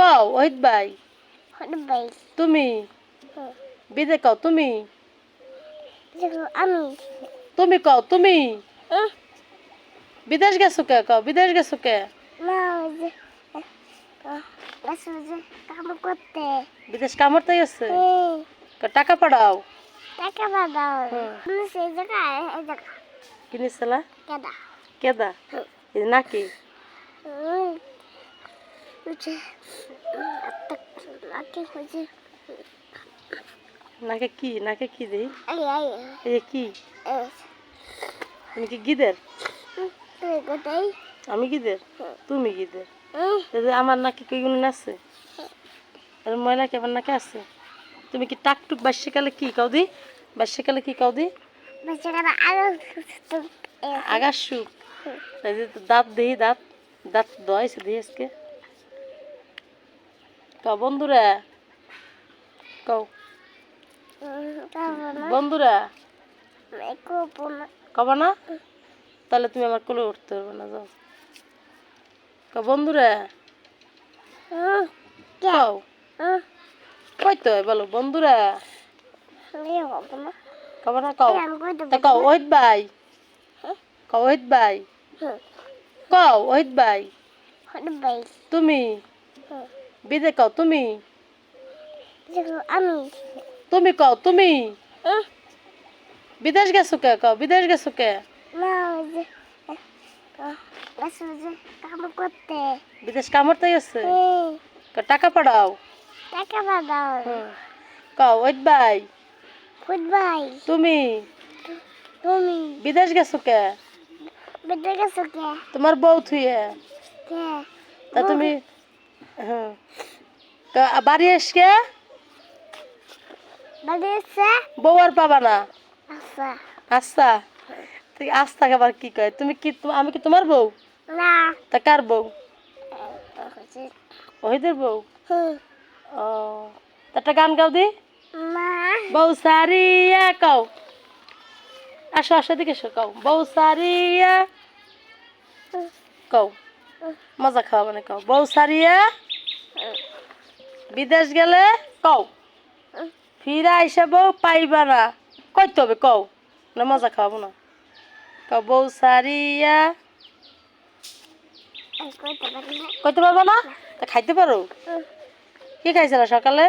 কও ওহিত ভাই ভাই তুমি বিদে কও তুমি আমি তুমি কও তুমি বিদেশ গেছো কে কও বিদেশ গেছো কে না ওই যে কাম করতে বিদেশ কামড়তে গেছে টাকা পাঠাও টাকা দাও সেই জায়গায় এই জায়গা কিনেছিলা কেদা কেদা এই নাকি হচ্ছে নাকি হচ্ছে নাকে কি দেই এই এই এই কি তুমি কি গিদের কোথায় আমি গিদের তুমি গিদের আমার নাকি কইগুলো আছে আর ময়লা কি আমার নাকে আছে তুমি কি টাকটুক বাসিকালে কি কাউ দি বাসিকালে কি কাউ দি বাচ্চারা আরো আগার সুখ দাঁত দেই দাঁত দাঁত দোয়াইছে দিয়ে আজকে কও বন্ধুরা কও বন্ধুরা কবা না তাহলে তুমি আমার কোলে উঠতে পারবে না যাও কও বন্ধুরা কও কইতে হয় বলো বন্ধুরা কবা না কও তা কও ওহিত ভাই কও ওহিত ভাই কও ওহিত ভাই তুমি বিদে কও তুমি আমি তুমি কও তুমি বিদেশ গেছো কে কও বিদেশ গেছো কে না ওই যে কাম করতে বিদেশ কামড়তে গেছে টাকা পাঠাও টাকা দাও কও ওহিত ভাই ভাই তুমি তুমি বিদেশ গেছো কে বেঁধে গেছো কে তোমার বউ থুয়ে কে তা তুমি হ্যাঁ বাড়ি এসকে বাড়িছে বউ আর পাবা না আচ্ছা আচ্ছা আস্তা আবার কি কয় তুমি কি আমি কি তোমার বউ না তা কার বউ ওহিদের বউ ও একটা গান গাও দি না বউ সারিয়া কও আসো আসো দিকে এসো কও বউ সারিয়া কও মজা খাওয়া মানে কও বউ সারিয়া বিদেশ গেলে কও ফিরা আইসা বউ পাইবা না কইতে হবে কও না মজা খাওয়াবো না কও বউ সারিয়া কইতে পারবো না তা খাইতে পারো কি খাইছিল সকালে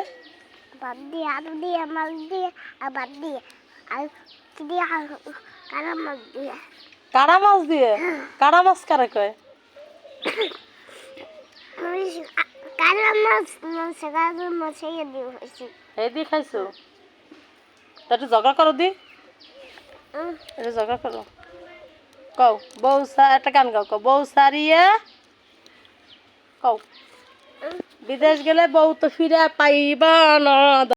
ভাত দিয়ে আলু দিয়ে মাছ দিয়ে আর ভাত দিয়ে আর কি দিয়ে কারা মাছ দিয়ে কাড়া মাছ দিয়ে কাড়া মাছ কারে কয় কারা মাছ কারা মাছ দিয়ে হয়েছে এই দিয়ে খাইছো তা একটু ঝগড়া করো দি একটু ঝগড়া করো কও বউ একটা গান গাও কও বউ সারিয়া কও বিদেশ গেলে বউ তো ফিরে পাইবা না